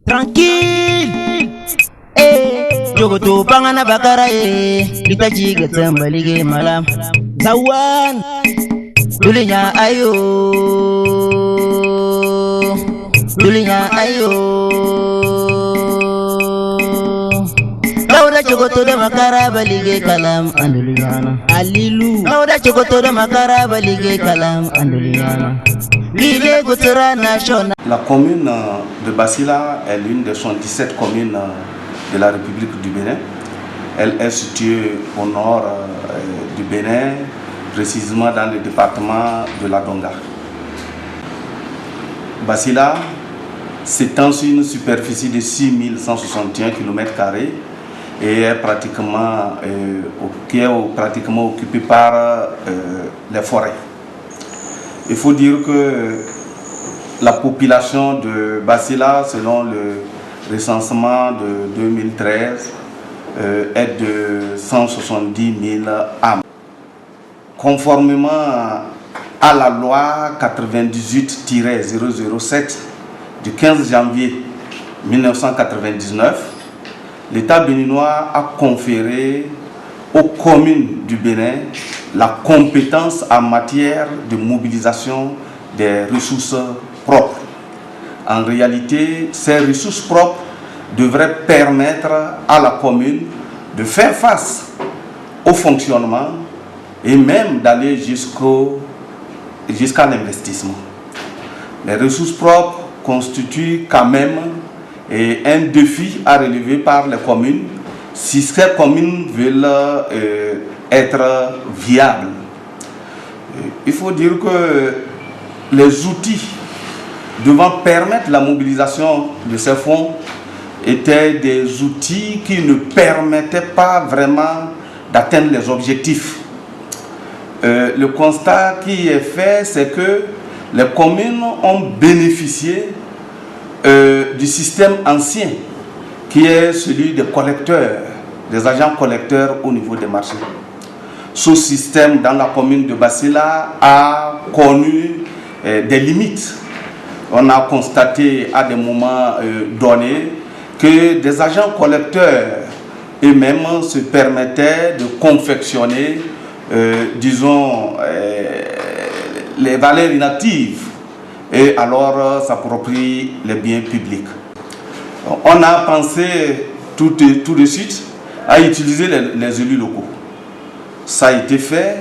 Tranquille. Jogoto pangana bakara litaji getsambalige malam zawan dulinya ayo Lauda jogoto da makara balige kalam anduliana alilu Lauda jogoto da makara balige kalam anduliana. La commune de Basila est l'une des 77 communes de la République du Bénin. Elle est située au nord du Bénin, précisément dans le département de la Donga. Basila s'étend sur une superficie de 6161 km² et est pratiquement occupée par les forêts. Il faut dire que la population de Basila, selon le recensement de 2013, est de 170 000 âmes. Conformément à la loi 98-007 du 15 janvier 1999, l'État béninois a conféré aux communes du Bénin la compétence en matière de mobilisation des ressources propres. En réalité, ces ressources propres devraient permettre à la commune de faire face au fonctionnement et même d'aller jusqu'à l'investissement. Les ressources propres constituent quand même un défi à relever par les communes si ces communes veulent être viables. Il faut dire que les outils devant permettre la mobilisation de ces fonds étaient des outils qui ne permettaient pas vraiment d'atteindre les objectifs. Le constat qui est fait, c'est que les communes ont bénéficié du système ancien qui est celui des collecteurs, des agents collecteurs au niveau des marchés. Ce système dans la commune de Basila a connu des limites. On a constaté à des moments donnés que des agents collecteurs eux-mêmes se permettaient de confectionner, les valeurs inactives et alors s'approprier les biens publics. On a pensé tout de suite à utiliser les élus locaux. Ça a été fait.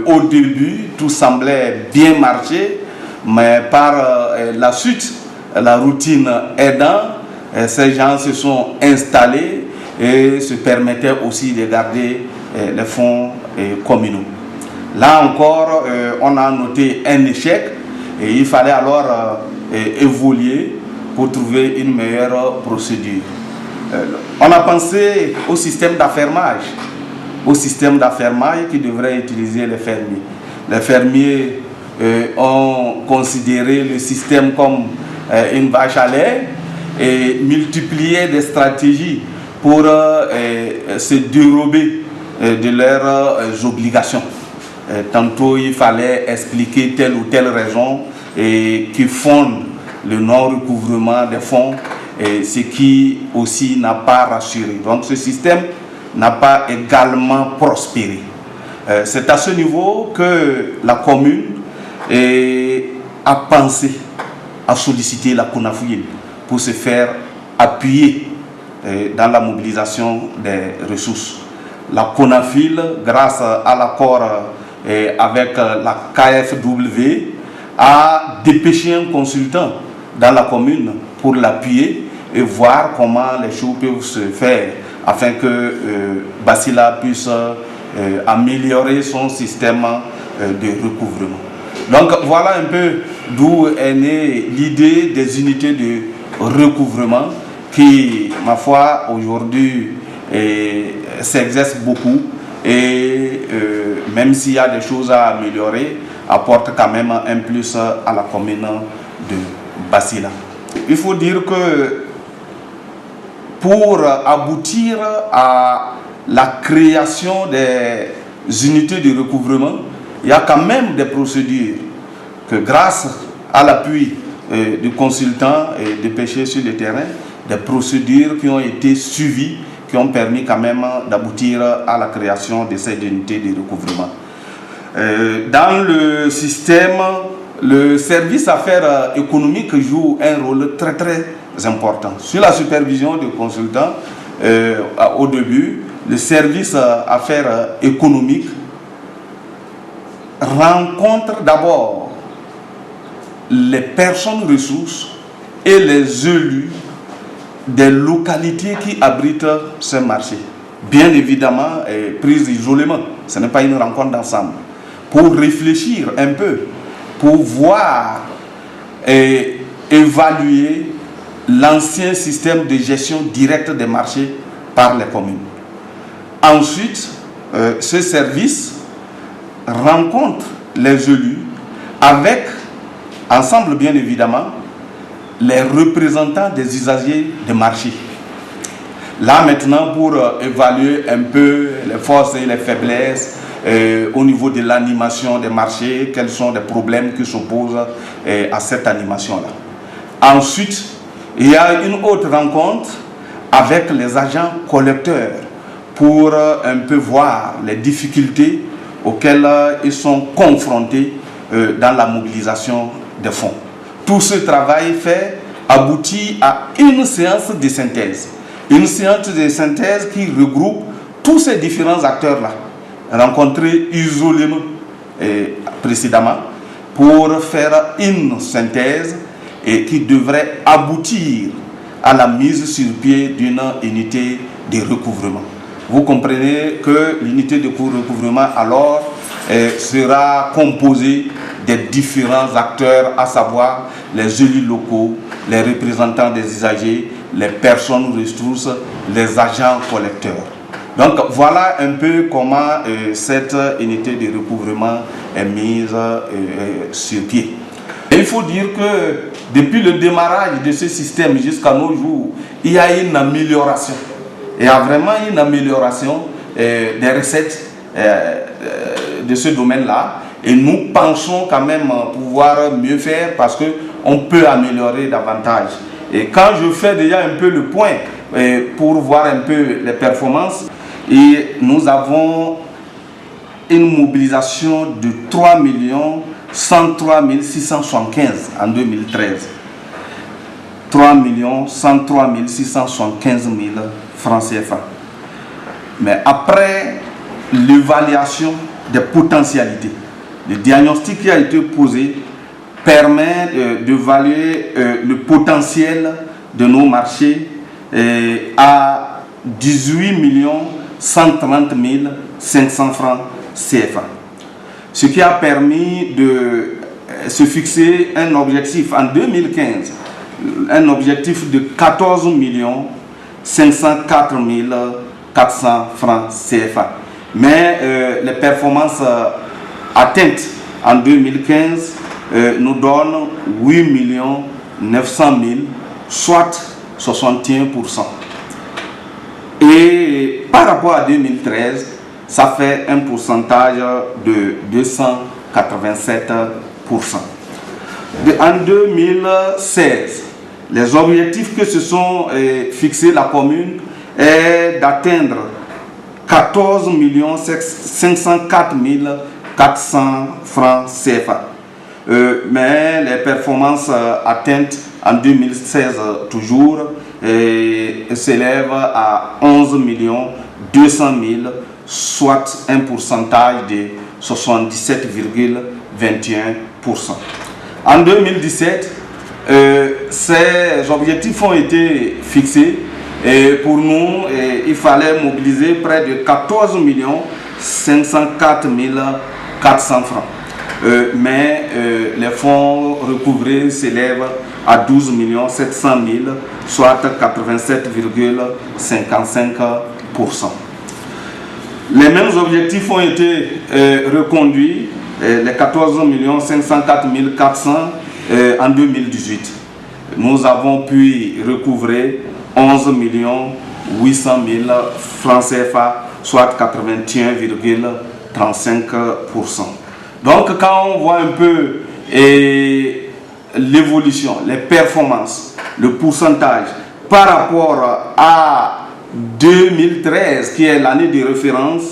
Au début, tout semblait bien marcher, mais par la suite, la routine aidant, ces gens se sont installés et se permettaient aussi de garder les fonds communaux. Là encore, on a noté un échec et il fallait alors évoluer pour trouver une meilleure procédure. On a pensé au système d'affermage. Qui devrait utiliser les fermiers. Les fermiers ont considéré le système comme une vache à lait et multiplié des stratégies pour se dérober de leurs obligations. Tantôt il fallait expliquer telle ou telle raison qui fonde le non-recouvrement des fonds, ce qui aussi n'a pas rassuré. Donc ce système n'a pas également prospéré. C'est à ce niveau que la commune a pensé à solliciter la CONAFIL pour se faire appuyer dans la mobilisation des ressources. La CONAFIL, grâce à l'accord avec la KFW, a dépêché un consultant dans la commune pour l'appuyer et voir comment les choses peuvent se faire afin que Basila puisse améliorer son système de recouvrement. Donc voilà un peu d'où est née l'idée des unités de recouvrement qui, ma foi, aujourd'hui s'exercent beaucoup et même s'il y a des choses à améliorer, apporte quand même un plus à la commune de Basila. Il faut dire que pour aboutir à la création des unités de recouvrement, il y a quand même des procédures que grâce à l'appui de consultants et de pêcheurs sur le terrain, des procédures qui ont été suivies, qui ont permis quand même d'aboutir à la création de ces unités de recouvrement. Dans le système, le service affaires économiques joue un rôle très très important. Sur la supervision des consultants, au début, le service affaires économiques rencontre d'abord les personnes ressources et les élus des localités qui abritent ce marché. Bien évidemment, prise isolément, ce n'est pas une rencontre d'ensemble. Pour réfléchir un peu, pour voir et évaluer l'ancien système de gestion directe des marchés par les communes. Ensuite, ce service rencontre les élus avec, ensemble bien évidemment, les représentants des usagers des marchés. Là maintenant, pour évaluer un peu les forces et les faiblesses au niveau de l'animation des marchés, quels sont les problèmes qui s'opposent à cette animation-là. Ensuite, il y a une autre rencontre avec les agents collecteurs pour un peu voir les difficultés auxquelles ils sont confrontés dans la mobilisation des fonds. Tout ce travail fait aboutit à une séance de synthèse. Une séance de synthèse qui regroupe tous ces différents acteurs-là, rencontrés isolément précédemment, pour faire une synthèse et qui devrait aboutir à la mise sur pied d'une unité de recouvrement. Vous comprenez que l'unité de recouvrement alors sera composée des différents acteurs, à savoir les élus locaux, les représentants des usagers, les personnes ressources, les agents collecteurs. Donc voilà un peu comment cette unité de recouvrement est mise sur pied. Et il faut dire que depuis le démarrage de ce système jusqu'à nos jours, il y a une amélioration. Il y a vraiment une amélioration des recettes de ce domaine-là. Et nous pensons quand même pouvoir mieux faire parce qu'on peut améliorer davantage. Et quand je fais déjà un peu le point pour voir un peu les performances, et nous avons une mobilisation de 3 103 675 en 2013. 3 103 675 000 francs CFA. Mais après l'évaluation des potentialités, le diagnostic qui a été posé permet d'évaluer le potentiel de nos marchés à 18 130 500 francs CFA. Ce qui a permis de se fixer un objectif en 2015, un objectif de 14 504 400 francs CFA. Mais les performances atteintes en 2015 nous donnent 8 900 000, soit 61%. Et par rapport à 2013, ça fait un pourcentage de 287%. En 2016, les objectifs que se sont fixés la commune est d'atteindre 14 504 400 francs CFA. Mais les performances atteintes en 2016 toujours s'élèvent à 11 200 000, soit un pourcentage de 77,21%. En 2017, ces objectifs ont été fixés et pour nous, il fallait mobiliser près de 14 504 400 francs. Mais les fonds recouvrés s'élèvent à 12 700 000, soit 87,55%. Les mêmes objectifs ont été reconduits, les 14 504 400 en 2018. Nous avons pu recouvrer 11 800 000 francs CFA, soit 81,35%. Donc quand on voit un peu l'évolution, les performances, le pourcentage par rapport à 2013, qui est l'année de référence,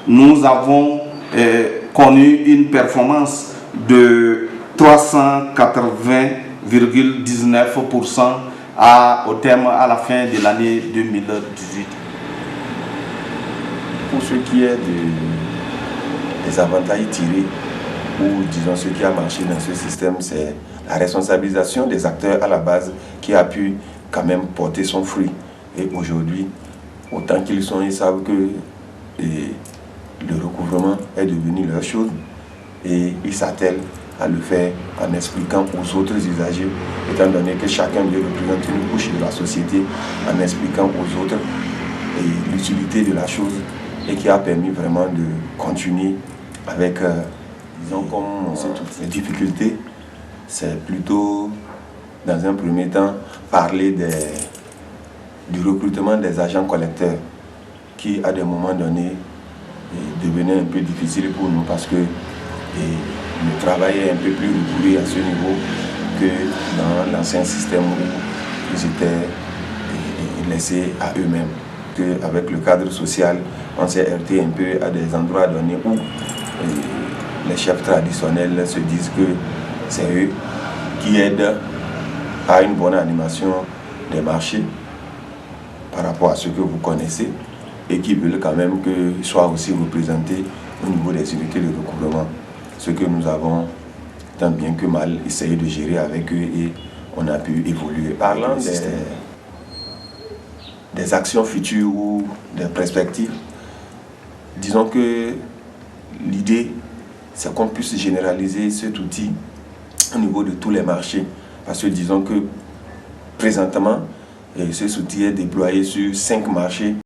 nous avons connu une performance de 380,19% au terme à la fin de l'année 2018. Pour ce qui est des avantages tirés, ou disons ce qui a marché dans ce système, c'est la responsabilisation des acteurs à la base qui a pu quand même porter son fruit. Et aujourd'hui, autant qu'ils sont, ils savent que le recouvrement est devenu leur chose et ils s'attellent à le faire en expliquant aux autres usagers, étant donné que chacun veut représenter une couche de la société, en expliquant aux autres l'utilité de la chose et qui a permis vraiment de continuer avec, disons, comme toutes les difficultés. C'est plutôt, dans un premier temps, parler du recrutement des agents collecteurs qui, à des moments donnés, devenait un peu difficile pour nous parce que le travail est un peu plus rigoureux à ce niveau que dans l'ancien système où ils étaient laissés à eux-mêmes. Avec le cadre social, on s'est heurté un peu à des endroits donnés où les chefs traditionnels se disent que c'est eux qui aident à une bonne animation des marchés par rapport à ce que vous connaissez et qui veulent quand même qu'ils soient aussi représentés au niveau des unités de recouvrement. Ce que nous avons tant bien que mal essayé de gérer avec eux et on a pu évoluer. Parlant des actions futures ou des perspectives, disons que l'idée, c'est qu'on puisse généraliser cet outil au niveau de tous les marchés. Parce que disons que présentement, cet outil est déployé sur 5 marchés.